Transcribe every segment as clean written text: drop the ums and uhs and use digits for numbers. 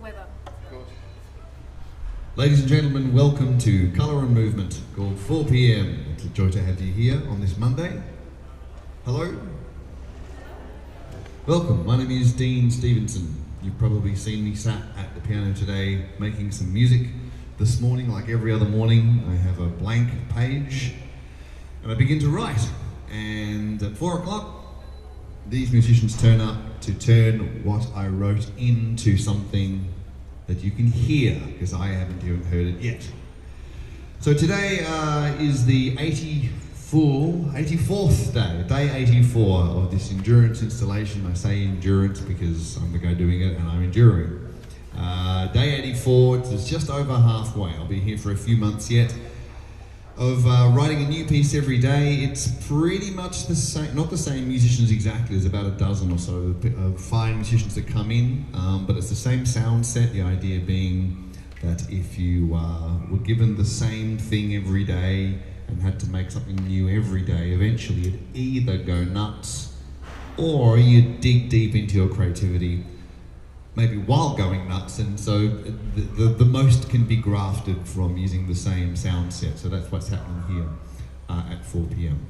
weather. Ladies and gentlemen, welcome to Colour and Movement, called 4 p.m. It's a joy to have you here on this Monday. Hello. Welcome, my name is Dean Stevenson. You've probably seen me sat at the piano today making some music. This morning, like every other morning, I have a blank page and I begin to write. And at 4 o'clock, these musicians turn up to turn what I wrote into something that you can hear, because I haven't even heard it yet. So today is the 84th day 84 of this endurance installation. I say endurance because I'm the guy doing it and I'm enduring. Day 84, it's just over halfway. I'll be here for a few months yet of writing a new piece every day. It's pretty much the same, not the same musicians exactly, there's about a dozen or so of fine musicians that come in, but it's the same sound set, the idea being that if you were given the same thing every day and had to make something new every day, eventually you'd either go nuts or you'd dig deep into your creativity, maybe while going nuts, and so the most can be grafted from using the same sound set. So that's what's happening here at 4 p.m.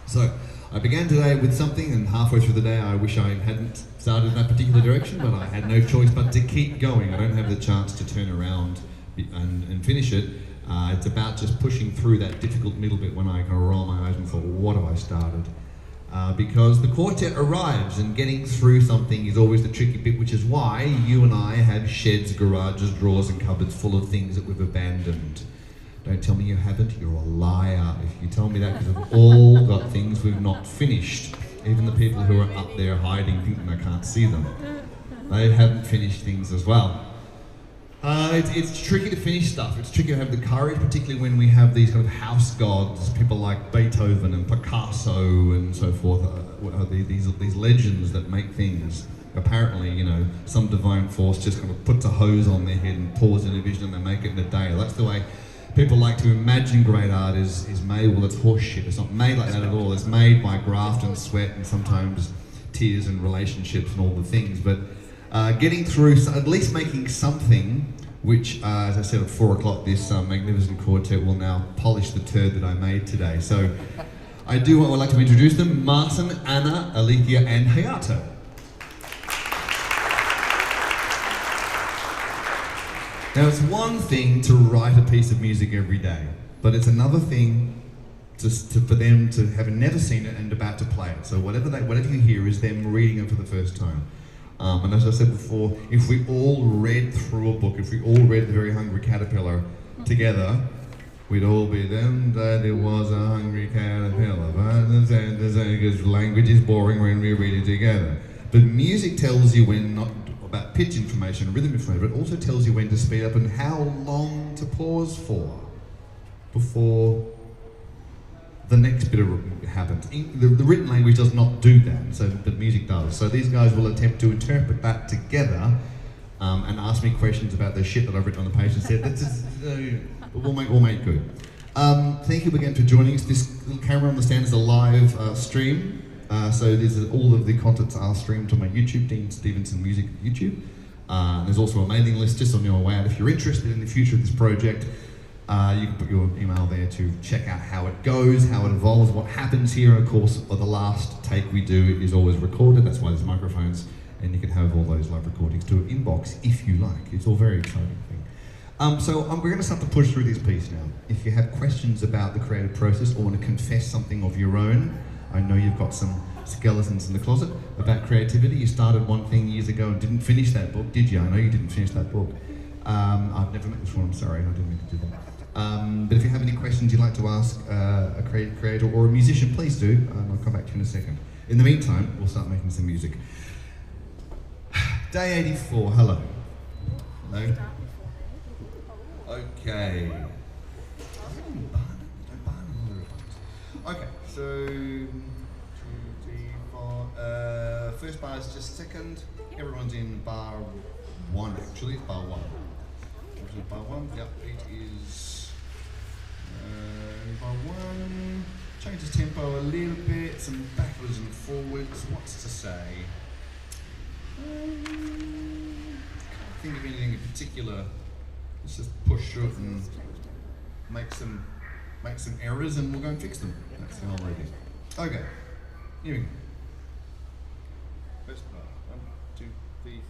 So I began today with something, and halfway through the day I wish I hadn't started in that particular direction, but I had no choice but to keep going. I don't have the chance to turn around and finish it. It's about just pushing through that difficult middle bit when I kind of roll my eyes and thought, what have I started? Because the quartet arrives, and getting through something is always the tricky bit, which is why you and I have sheds, garages, drawers and cupboards full of things that we've abandoned. Don't tell me you haven't, you're a liar if you tell me that, because we've all got things we've not finished. Even the people who are up there hiding, thinking I can't see them, they haven't finished things as well. It's tricky to finish stuff. It's tricky to have the courage, particularly when we have these kind of house gods, people like Beethoven and Picasso and so forth, these legends that make things. Apparently, you know, some divine force just kind of puts a hose on their head and pours in a vision and they make it in a day. That's the way people like to imagine great art is made. Well, it's horseshit. It's not made like that at all. It's made by graft and sweat and sometimes tears and relationships and all the things. But getting through, at least making something, which, as I said, at 4 o'clock, this magnificent quartet will now polish the turd that I made today. So I would like to introduce them: Martin, Anna, Alethea and Hayato. Now, it's one thing to write a piece of music every day, but it's another thing for them to have never seen it and about to play it. So whatever you hear is them reading it for the first time. And as I said before, if we all read through a book, if we all read The Very Hungry Caterpillar together, we'd all be them that it was a hungry caterpillar. Because language is boring when we read it together. But music tells you when, not about pitch information, rhythm information, but also tells you when to speed up and how long to pause for before the next bit happens. The written language does not do that, but music does. So these guys will attempt to interpret that together and ask me questions about the shit that I've written on the page and said, we'll make good. Thank you again for joining us. This little camera on the stand is a live stream. So all of the contents are streamed to my YouTube, Dean Stevenson Music YouTube. There's also a mailing list just on your way out. If you're interested in the future of this project, you can put your email there to check out how it goes, how it evolves, what happens here. Of course, the last take we do is always recorded. That's why there's microphones, and you can have all those live recordings to an inbox if you like. It's all very exciting thing. So we're going to start to push through this piece now. If you have questions about the creative process or want to confess something of your own, I know you've got some skeletons in the closet about creativity. You started one thing years ago and didn't finish that book, did you? I know you didn't finish that book. I've never met this one, I'm sorry, I didn't mean to do that. But if you have any questions you'd like to ask a creator or a musician, please do, and I'll come back to you in a second. In the meantime, we'll start making some music. Day 84, hello. Hello? Okay. Okay, so 2, 3, 4. First bar is just second. Everyone's in bar 1, actually. It's bar 1. Bar 1, yep, it is bar 1. Changes tempo a little bit, some backwards and forwards. What's to say? think of anything in particular, let's just push through it and make some errors and we'll go and fix them. That's the whole idea. Okay, here we go. First part, 1, 2, 3.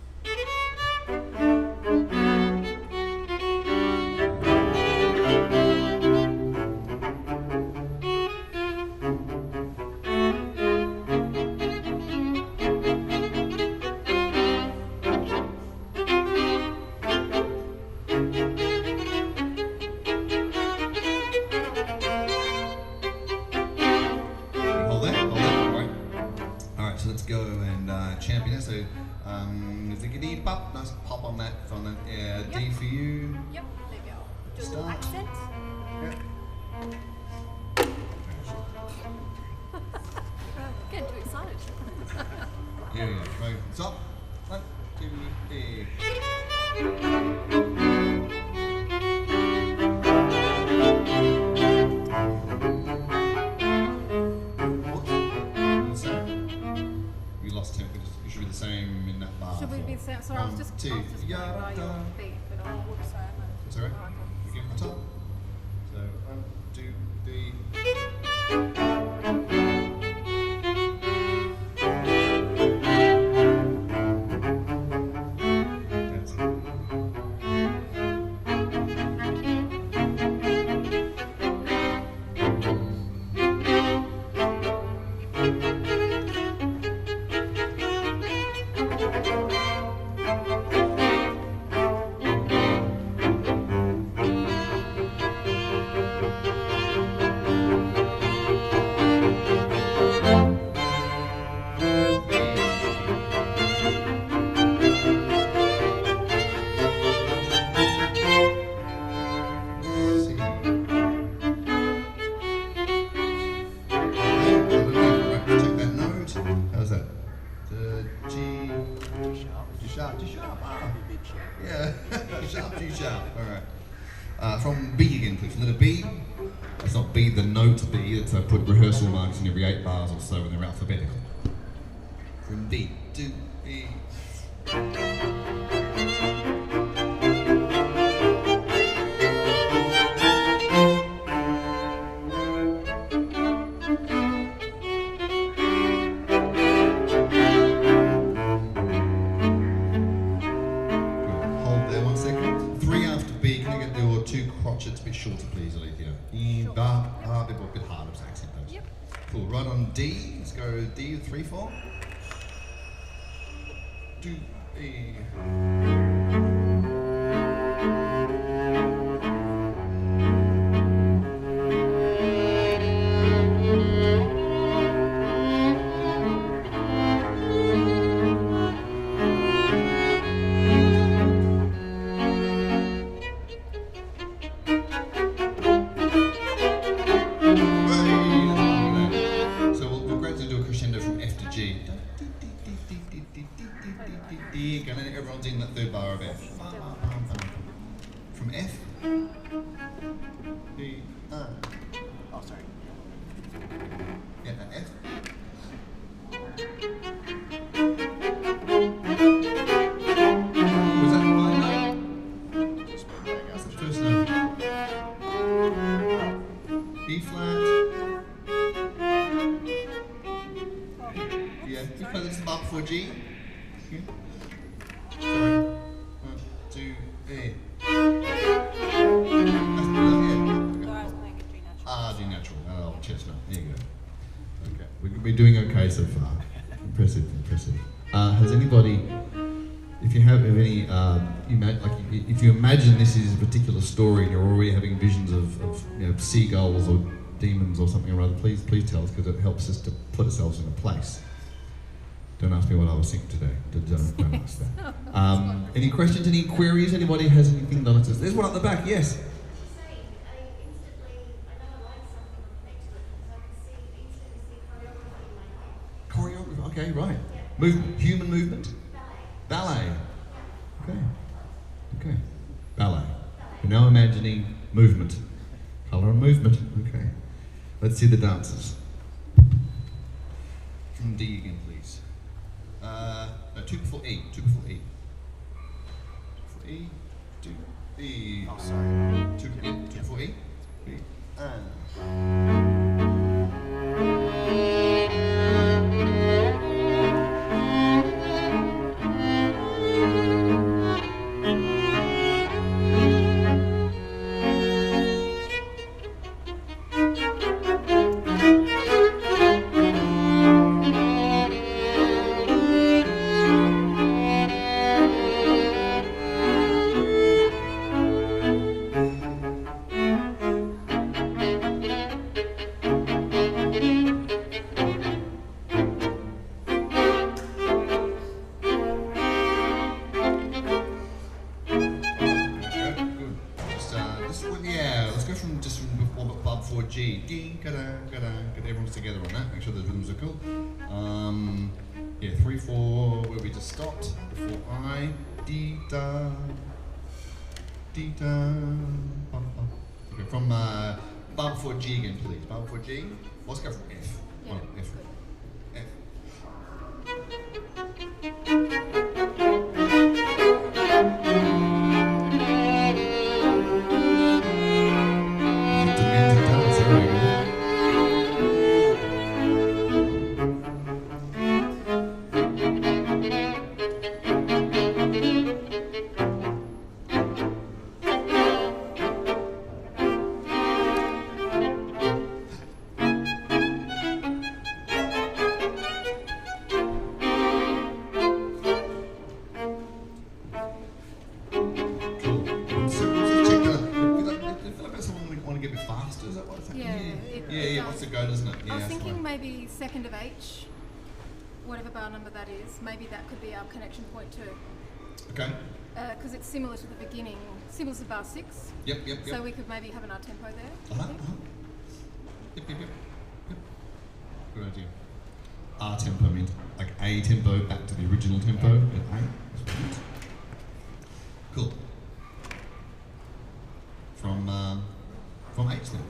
So let's go and champion it. So ziggity pop, nice pop on that. Yep. D for you. Yep, there we go. Do a little Start. accent. Yep. Getting too excited. Here we go. Right. Stop. 1, 2, 3. It should be the same in that bar. Should we be the same? Sorry, I was just two. going Yeah, by your beat, but I'll whoops, sorry. That's alright. You get on top. So 1, 2, 3. That's it. How's that? The G sharp. Ah. Yeah, sharp, G sharp. All right. From B again, please. Letter B. That's not B, the note B. That's I put rehearsal marks in every 8 bars or so when they're alphabetical. From D to E. Crotchets a bit shorter, please, Alethea. Sure. A bit harder to accent those. Yep. Cool. Right on D. Let's go D 3 4. 2 E. And then everyone's in that third bar of F. From F. D. Oh, sorry. Yeah, that F. Was that the minor note? That's the first note. B flat. Yeah, we play this bar before G. Yeah. Sorry. 1, 2, 3. G natural. Oh, chestnut. There you go. Okay. We're doing okay so far. Impressive. Has anybody, if you have any, if you imagine this is a particular story and you're already having visions of seagulls or demons or something or other, please tell us, because it helps us to put ourselves in a place. Don't ask me what I was thinking today. Don't ask that. Any questions, any queries? Anybody has anything done? There's one at the back, yes. Choreography, okay, right. Human movement? Ballet. Okay. Ballet. We're now imagining movement. Colour and movement, okay. Let's see the dancers. From D again, please. No, 2 before E. E, 2, E. Oh, sorry. 2, yeah, 2, 4, E. E. Before G. D, everyone's together on that. Make sure those rhythms are cool. Yeah, 3, 4, where we just stopped. Before I, D, da, D, da, bum, bum. Okay, from bar before G again, please. Bar before G. Let's go from F. Yeah, Well, F. good. F. Demented dance, there we go. Yeah, what's the go, doesn't it? Yeah, I was that's thinking fine. maybe second of H, whatever bar number that is. Maybe that could be our connection point too, Okay. because it's similar to the beginning, similar to bar 6. Yep. So we could maybe have an art tempo there. I Uh-huh. think. Yep. Good idea. R tempo means like A tempo back to the original tempo at A. That's brilliant. Cool. From H then.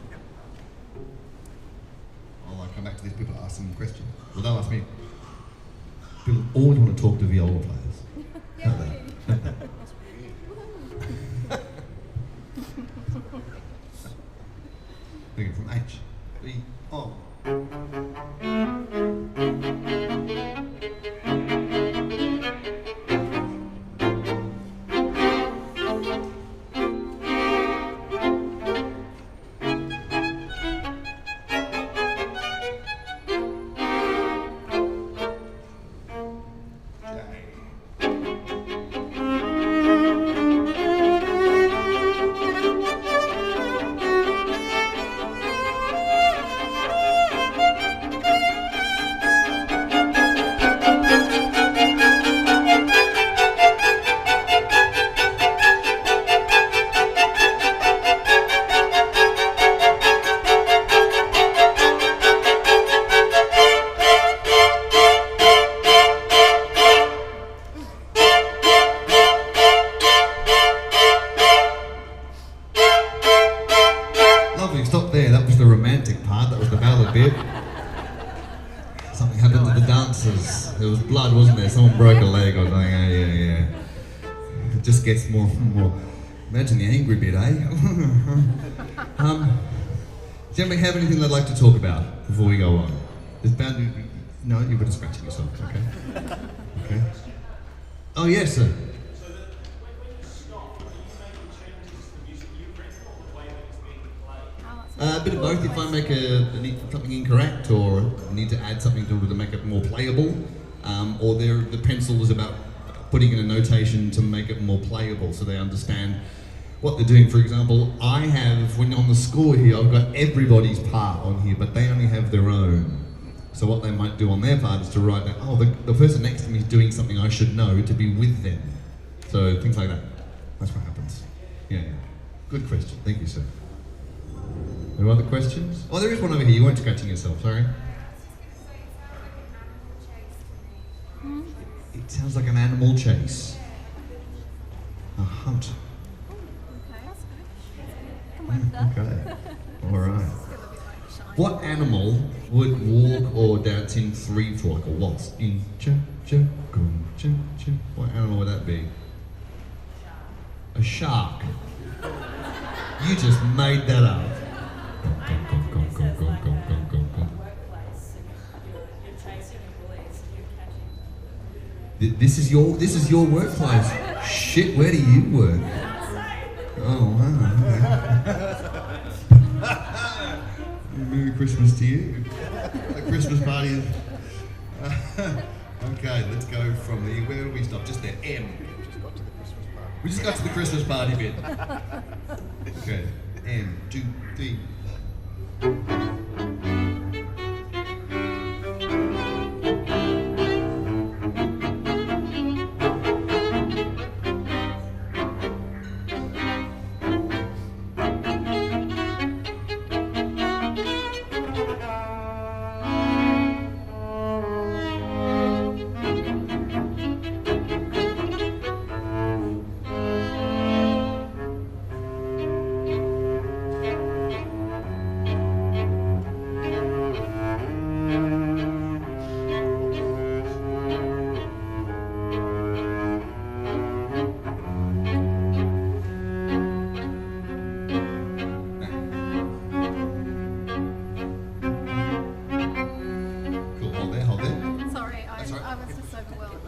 I'll come back to these people ask them questions. Well, they'll ask me. People always want to talk to viola players. How about that? Thinking from H. B. O. Lovely, stop there. That was the romantic part. That was the ballad bit. Something happened to the dancers. There was blood, wasn't there? Someone broke a leg or something. Yeah. It just gets more and more. Imagine the angry bit, eh? Does anybody have anything they'd like to talk about before we go on? There's bound to be... No, you've got to scratch it yourself, okay? Okay. Oh, yes, sir. A bit of both. If I make something incorrect or need to add something to make it more playable, or the pencil is about putting in a notation to make it more playable so they understand what they're doing. For example, I have, when on the score here, I've got everybody's part on here, but they only have their own. So what they might do on their part is to write down, oh, the person next to me is doing something I should know to be with them. So things like that. That's what happens. Yeah. Good question. Thank you, sir. Any other questions? Oh, there is one over here. You weren't scratching yourself, sorry. It sounds like an animal chase. A hunt. Okay, that's good. Can work with that. Okay. All right. It's gonna be like shiny. What animal would walk or dance in 3/4 like a waltz? In cha cha gum cha cha. What animal would that be? A shark. You just made that up. This is your workplace. Shit, where do you work? Oh wow. Merry Christmas to you. A Christmas party. Okay, let's go from there. Where do we stop? Just there. M. We just got to the Christmas party bit. Okay. M. 2, 3.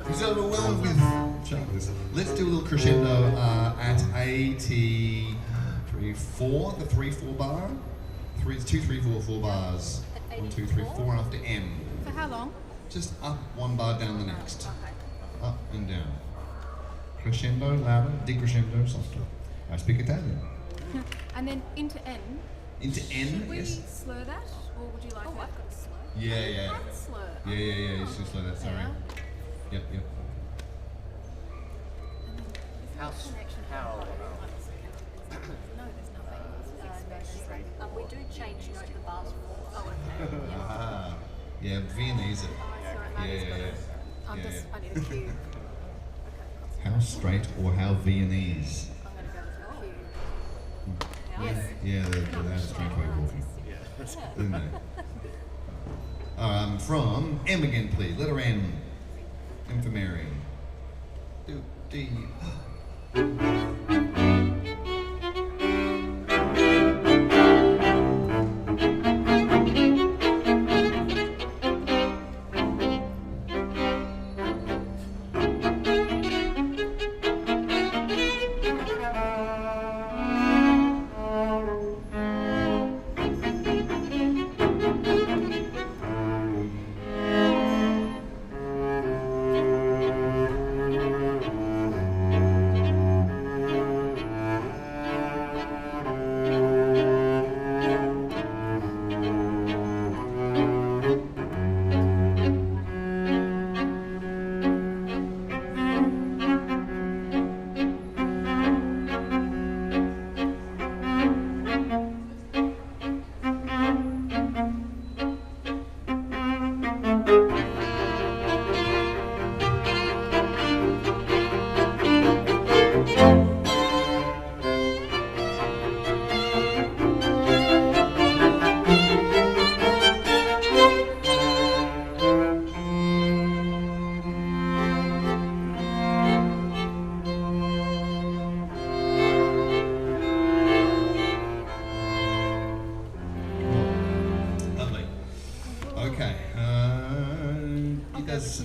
He's overwhelmed with chocolates. Let's do a little crescendo at 83, 4, the 3-4 bar. 2, 3, 4, 4 bars. 1, 2, 3, 4 after M. For how long? Just up 1 bar, down the next. Okay. Up and down. Crescendo, louder, decrescendo, softer. I speak Italian. And then into N. Into N, Should we yes. slur that, or would you like I've got a slur. Yeah, yeah. Can't slur. Yeah, you should slow that, sorry. Yeah. Yep. And then is there How a s- connection? how, No, there's nothing. we do change note the bars for. Oh, okay. Ah, yeah, Viennese. Yeah. I'm Yeah, just, yeah. I need a cue. How straight or how Viennese? I'm going to go with the cue. Yes. Yeah, that's straight way walking. Isn't it? From M again, please. Letter M. M for Mary. Do, D. Lovely. Okay. There's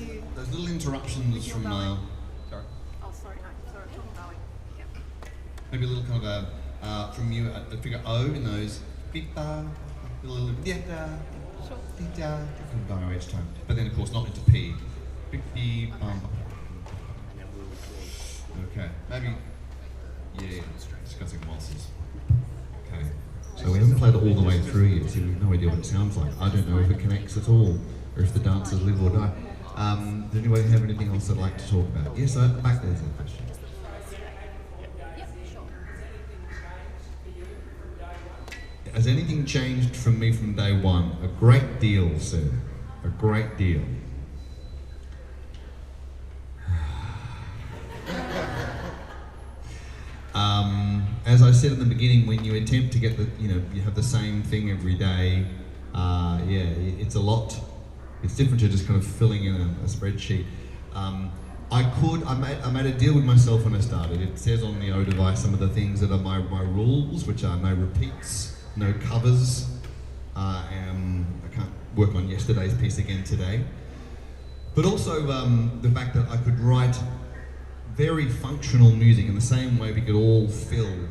little interruptions from. Sorry. Oh, sorry, no, sorry, I'm going. Yep. Maybe a little kind of from you at the figure O in those. Pipa, a little dieta, tita, different dial each time. But then, of course, not into P. Pipi, Okay. Maybe. Yeah. Discussing waltzes. Okay. So we haven't played it all the way through yet, so we have no idea what it sounds like. I don't know if it connects at all, or if the dancers live or die. Does anybody have anything else they'd like to talk about? Yes, back there's a question. Yep, sure. Has anything changed from me from day one? A great deal, sir. A great deal. As I said in the beginning, when you attempt to get you have the same thing every day, it's a lot. It's different to just kind of filling in a spreadsheet. I made a deal with myself when I started. It says on the O device some of the things that are my rules, which are no repeats, no covers. I can't work on yesterday's piece again today. But also the fact that I could write very functional music in the same way we could all fill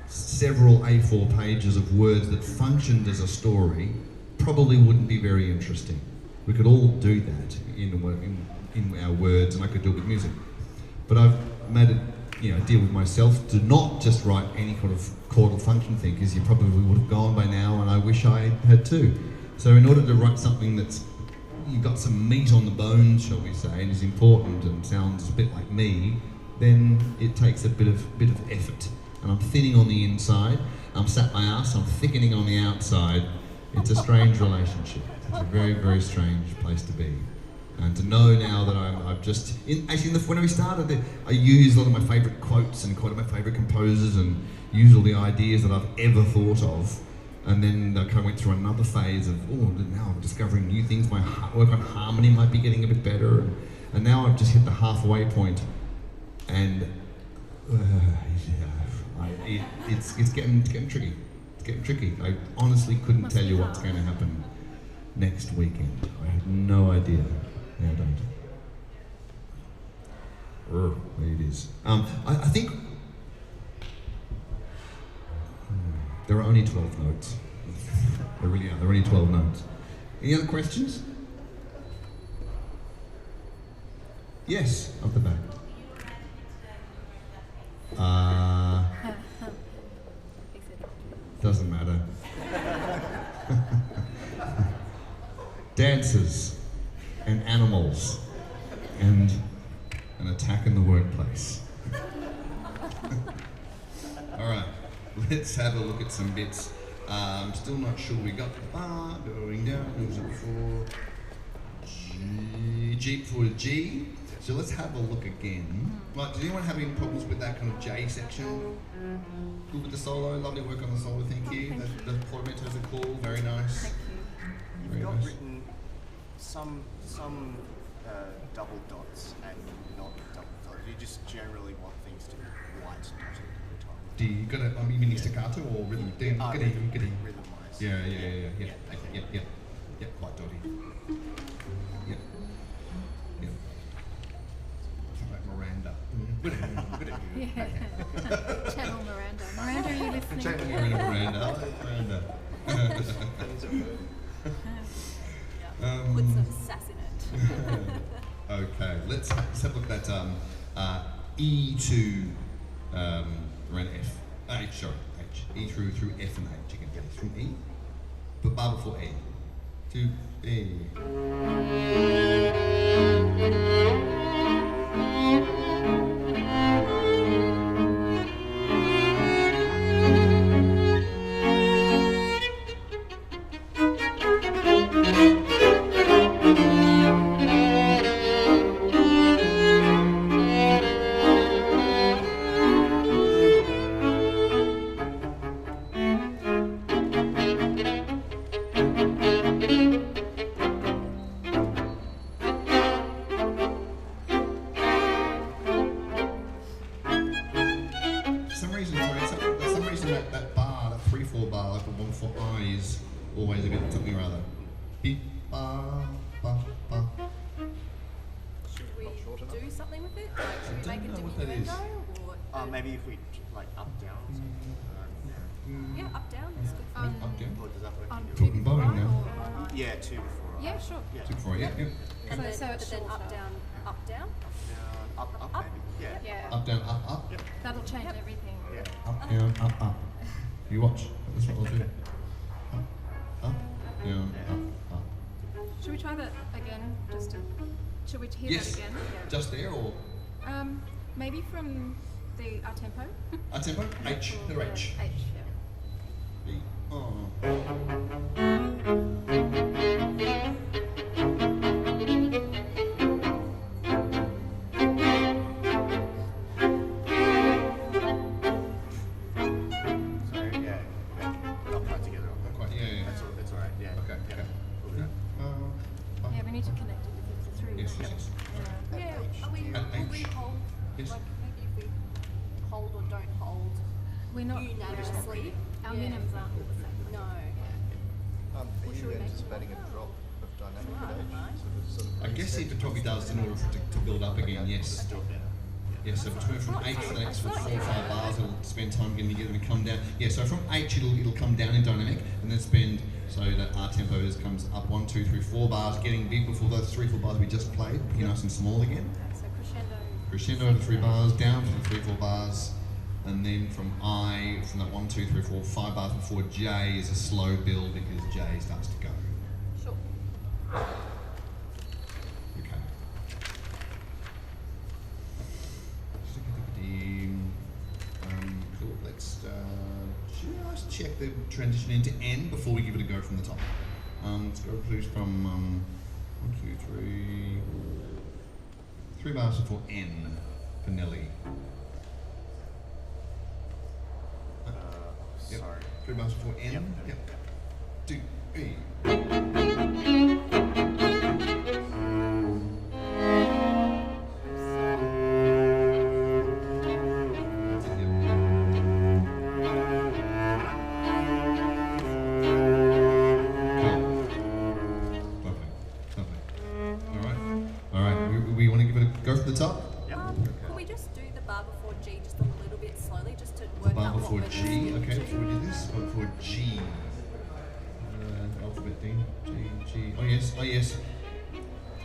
several A4 pages of words that functioned as a story, probably wouldn't be very interesting. We could all do that in our words, and I could do it with music. But I've made a deal with myself to not just write any kind of chordal function thing, because you probably would have gone by now, and I wish I had too. So in order to write something that's you've got some meat on the bones, shall we say, and is important and sounds a bit like me, then it takes a bit of effort. And I'm thinning on the inside, I'm sat my ass, I'm thickening on the outside. It's a strange relationship. It's a very, very strange place to be. And to know now that when we started, I used a lot of my favourite quotes and quite a lot of my favourite composers and used all the ideas that I've ever thought of. And then I kind of went through another phase of, now I'm discovering new things. My work on harmony might be getting a bit better. And now I've just hit the halfway point. And it's getting tricky. It's getting tricky. I honestly couldn't tell you what's going to happen next weekend. I have no idea. No, I don't. There it is. I think there are only 12 notes. There really are. There are only 12 notes. Any other questions? Yes, up the back. Doesn't matter. Dancers and animals and an attack in the workplace. All right, let's have a look at some bits. I'm still not sure we got the bar going down. Who was it before? G before G. So let's have a look again. Right, does anyone have any problems with that kind of J section? Good with the solo, lovely work on the solo, thank you. The portamentos are cool, very nice. Thank you. You've got written some double dots and not double dots. You just generally want things to be white dotted all the time. Do you got a, you mean staccato or rhythm? Rhythm-wise. Yeah, quite dotty. Yeah. Like Miranda. Good at you. Yeah. Channel Miranda. Miranda, are you listening? Channel Miranda. Put some sass in it. Okay, let's have a look at that E to around F. H. E through F and H. You can get it from E, but bar before E. To E. That bar, that 3/4 bar, like the 1/4 I is always a bit something or other. Beep, ba, ba, ba. Should we do something with it? Like, should we make a diminuendo? Or Maybe if we like up down. yeah, up down. It's good for me. Up, down. Or does that work? On in two your- Talking before bowing I now. or Yeah, two before. Yeah, sure. Yeah. 2/4, yeah. And then, So it's but then up, shorter. down, up, down. Up, Up. maybe. Yeah. Yeah. Up, down, up. Yep. That'll change everything. Yeah. Up, down, up. You watch. That's what I'll do. Up, down, up. Should we try that again? Should we hear Yes. that again? Just there or Maybe from the our tempo. a tempo? H, Or the H. H, yeah. B, oh. So yeah, not quite together. Quite, yeah. That's all right. Yeah. Okay, Yeah. okay. We'll do that. Yeah, we need to connect it with the three. Yes. Yeah, are we? And hold We're not unanimously. Our minims aren't all the same. No. Are should you we make it anticipating a more? drop of dynamic Right, at age? right. Sort of I guess if it probably does in order for it to build up again, yes. Still better. Yeah, so between from 8 for the next 4 or 5 bars, it'll spend time getting together and come down. Yeah, so from H it'll come down in dynamic and then spend, so that our tempo comes up 1, 2, 3, 4 bars, getting big before those 3, 4 bars we just played, be nice and small again. So crescendo. Crescendo over 3 bars, down to the 3, 4 bars, and then from I, from that 1, 2, 3, 4, 5 bars before J is a slow build because J starts to go. Sure. Okay. Cool. Let's just check the transition into N before we give it a go from the top. Let's go please from 1, 2, 3. 3 bars before N for Nelly. Yep. Sorry. 3 bars before N. Yep. 2, 3. We want to give it a go from the top? Can we just do the bar before G just a little bit slowly, just to work Bar out what before we're G, listening okay, to? before we do this, bar before G. Alphabet D, G, oh yes.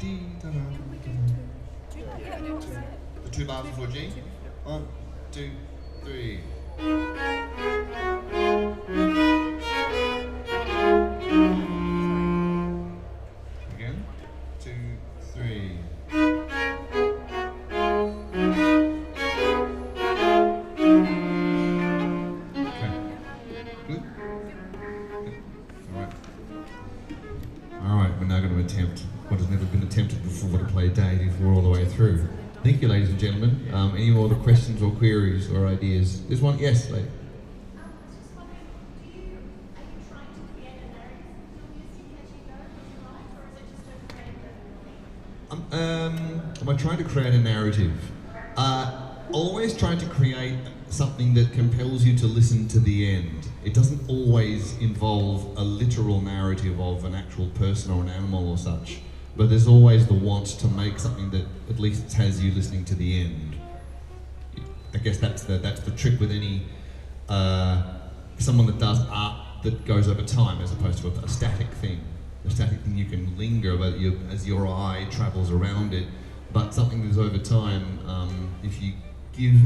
D, da, da, da, da. Yeah, do it, just, yeah. The 2 bars before G? 1, 2, 3. Again, 2, 3. Okay. Good? Alright, we're now going to attempt what has never been attempted before to play Day before all the way through. Thank you, ladies and gentlemen. Any more other questions or queries or ideas? There's one, yes, lady. Am I trying to create a narrative? Always trying to create something that compels you to listen to the end. It doesn't always involve a literal narrative of an actual person or an animal or such, but there's always the want to make something that at least has you listening to the end. I guess that's the trick with any someone that does art that goes over time as opposed to a static thing. A static thing you can linger about as your eye travels around it, but something that's over time, if you give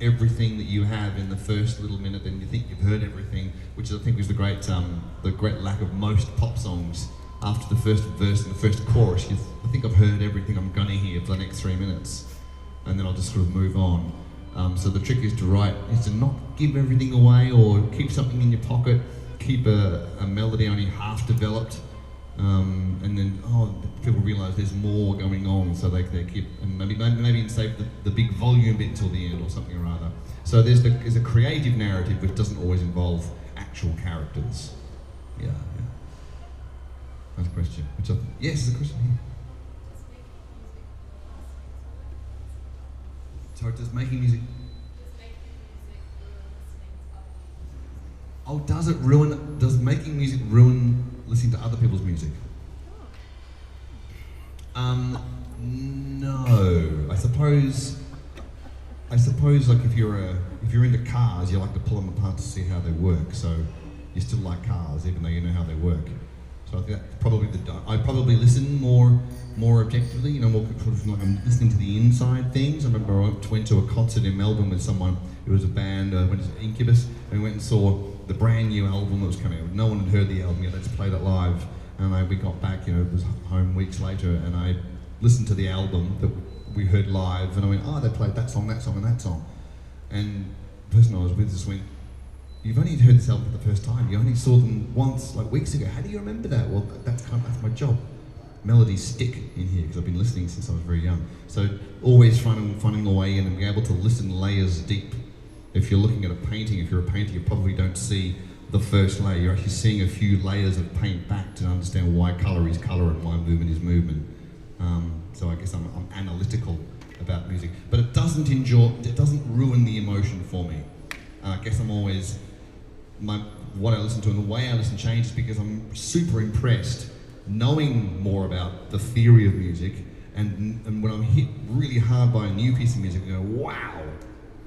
everything that you have in the first little minute, then you think you've heard everything, which I think was the great lack of most pop songs. After the first verse and the first chorus, I think I've heard everything I'm gonna hear for the next 3 minutes, and then I'll just sort of move on. So the trick is to not give everything away or keep something in your pocket, keep a melody only half developed, and then people realise there's more going on, so they keep, and maybe save the big volume bit until the end or something or other. So there's a creative narrative which doesn't always involve actual characters. Yeah. That's a question. Yes, there's a question here. So does making music? Oh, does making music ruin listening to other people's music? No. I suppose like if you're into cars, you like to pull them apart to see how they work. So you still like cars, even though you know how they work. So I think that's probably I probably listen more objectively, more like I'm listening to the inside things. I remember I went to a concert in Melbourne with someone. It was a band, went to Incubus, and we went and saw the brand new album that was coming out. No one had heard the album yet. Let's play it live. And we got back, it was home weeks later, and I listened to the album that we heard live, and I went, they played that song, and that song. And the person I was with just went, you've only heard this album for the first time. You only saw them once, like weeks ago. How do you remember that? Well, that's my job. Melodies stick in here because I've been listening since I was very young. So always finding a way in and being able to listen layers deep. If you're looking at a painting, if you're a painter, you probably don't see the first layer. You're actually seeing a few layers of paint back to understand why colour is colour and why movement is movement. So I guess I'm analytical about music, but it doesn't ruin the emotion for me. I guess I'm always, what I listen to and the way I listen changes because I'm super impressed knowing more about the theory of music, and when I'm hit really hard by a new piece of music, I go, wow,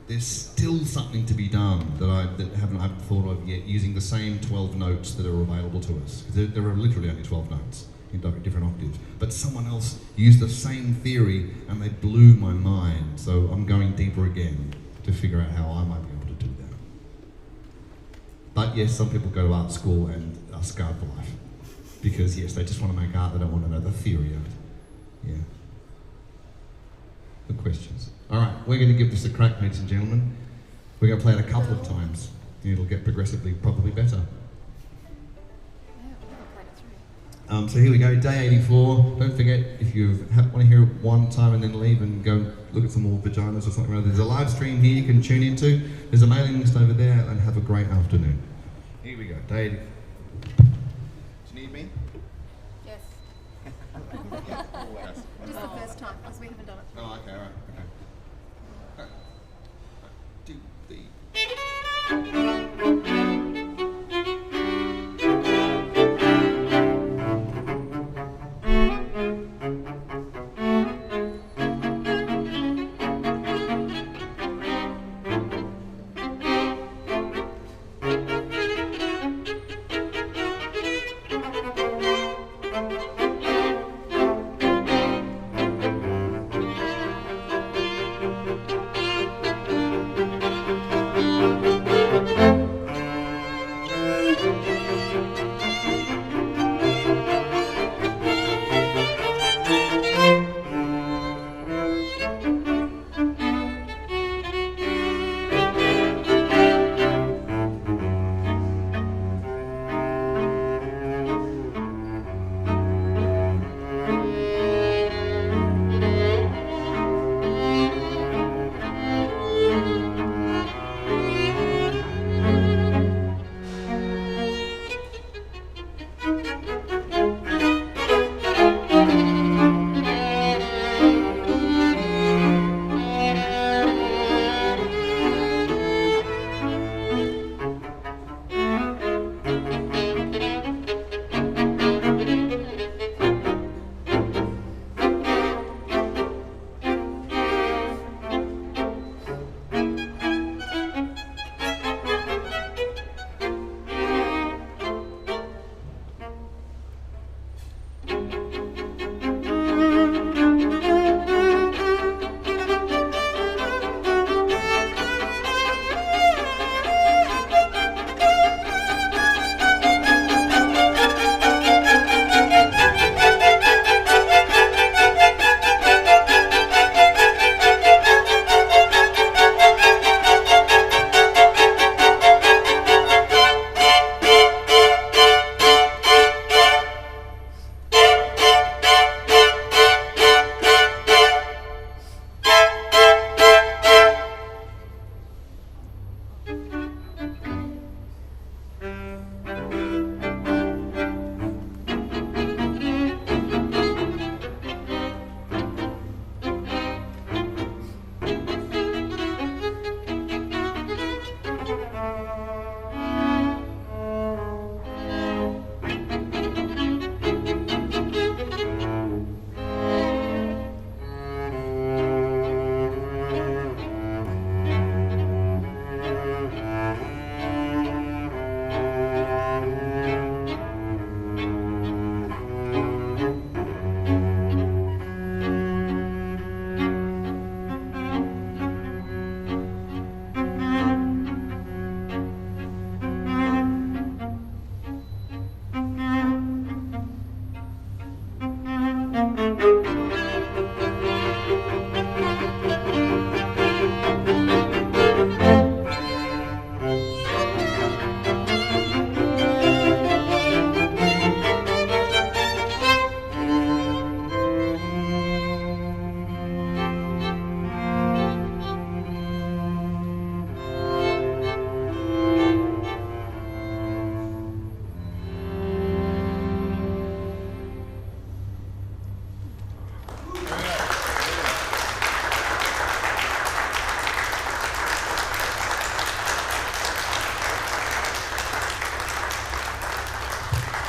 there's still something to be done that I haven't thought of yet, using the same 12 notes that are available to us. There are literally only 12 notes in different octaves, but someone else used the same theory and they blew my mind. So I'm going deeper again to figure out how I might be able to do that. But yes, some people go to art school and are scarred for life because yes, they just want to make art, they don't want to know the theory of it. Yeah. Good questions. All right, we're going to give this a crack, ladies and gentlemen. We're going to play it a couple of times. It'll get progressively probably better. So here we go, day 84. Don't forget, if you want to hear it one time and then leave and go look at some more vaginas or something like that, there's a live stream here you can tune into. There's a mailing list over there, and have a great afternoon. Here we go, day 84. Do you need me? Yes. Always. Just the first time, because we haven't done it. Oh, okay, all right, okay. All right. 1, 2, 3.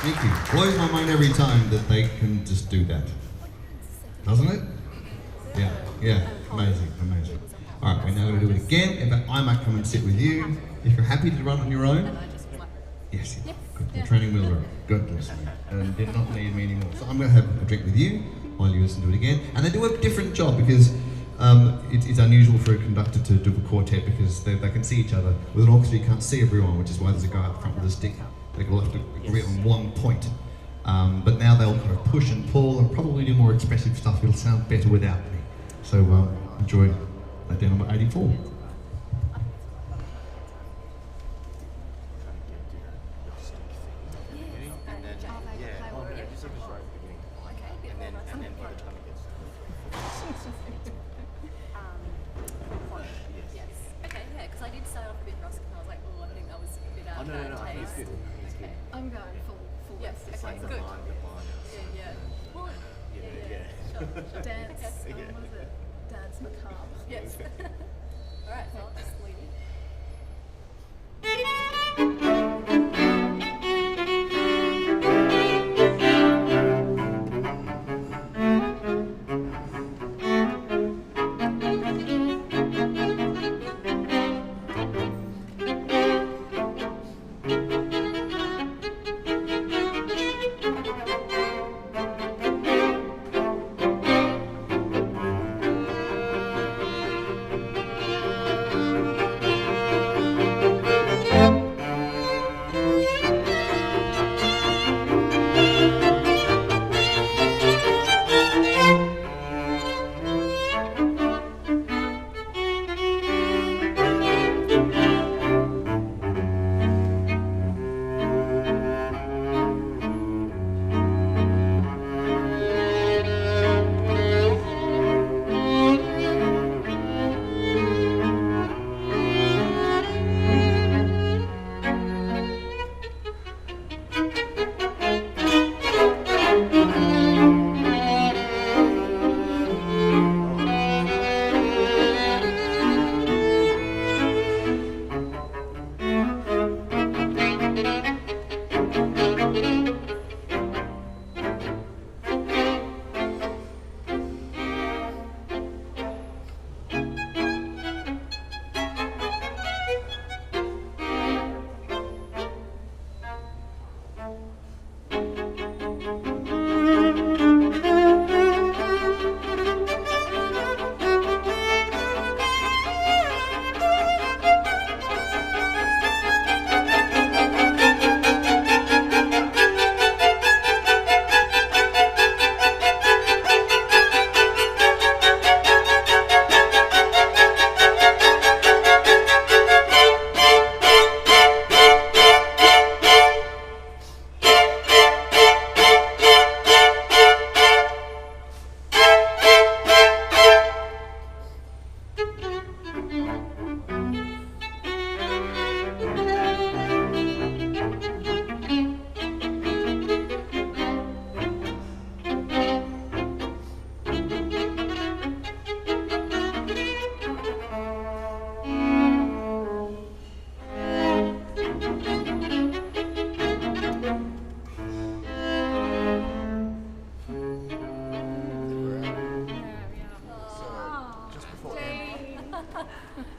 Thank you. Blows my mind every time that they can just do that. Doesn't it? Yeah. Amazing. All right, we're now going to do it again. In fact, I might come and sit with you. If you're happy to run on your own. Yes. Good. The training wheels are good. And did not need me anymore. So I'm going to have a drink with you while you listen to it again. And they do a different job because it's unusual for a conductor to do a quartet because they can see each other. With an orchestra, you can't see everyone, which is why there's a guy up front with a stick. They all have to agree on one point. But now they'll kind of push and pull and probably do more expressive stuff. It'll sound better without me. So enjoy that down number 84. I'm going full West. Okay, Side. good. Yeah. Well, sure. Dance. Okay. What is it? Dance macabre. Yes. All right, so I'll just leave it.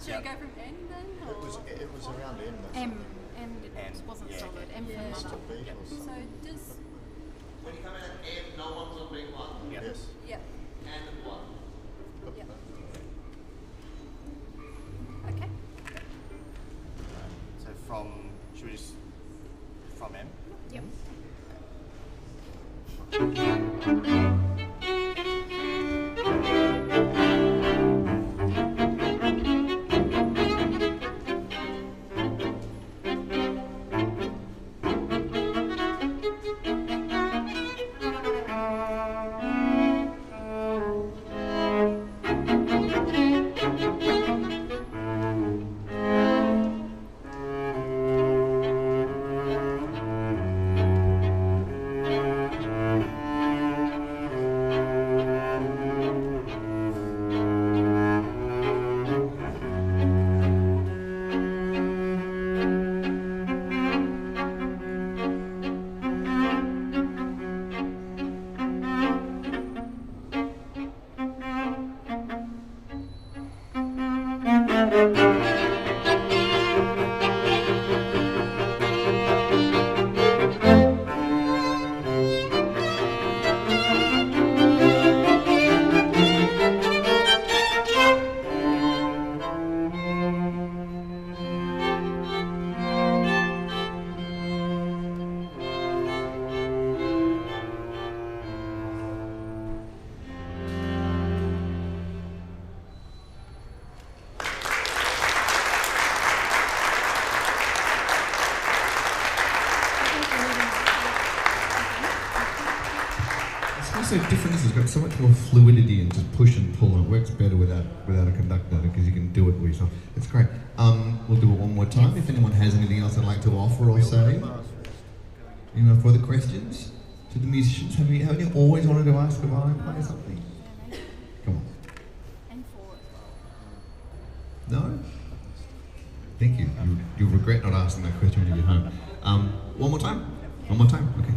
Should we go from N then? It was around M. That's M. something. M. It wasn't Yeah. solid. M Yeah. for mother. B or So something. does When you come in at M, no one's on B1. Yes. yeah. And at 1. Yep. Okay. So should we just, from M? Yep. also different. It's got so much more fluidity and just push and pull, and it works better without a conductor because you can do it with yourself. It's great. We'll do it one more time. If anyone has anything else they'd like to offer or say, any more further questions to the musicians? Have you always wanted to ask a violin player something? Come on. And forward. No? Thank you. You'll regret not asking that question when you get home. One more time? One more time? Okay.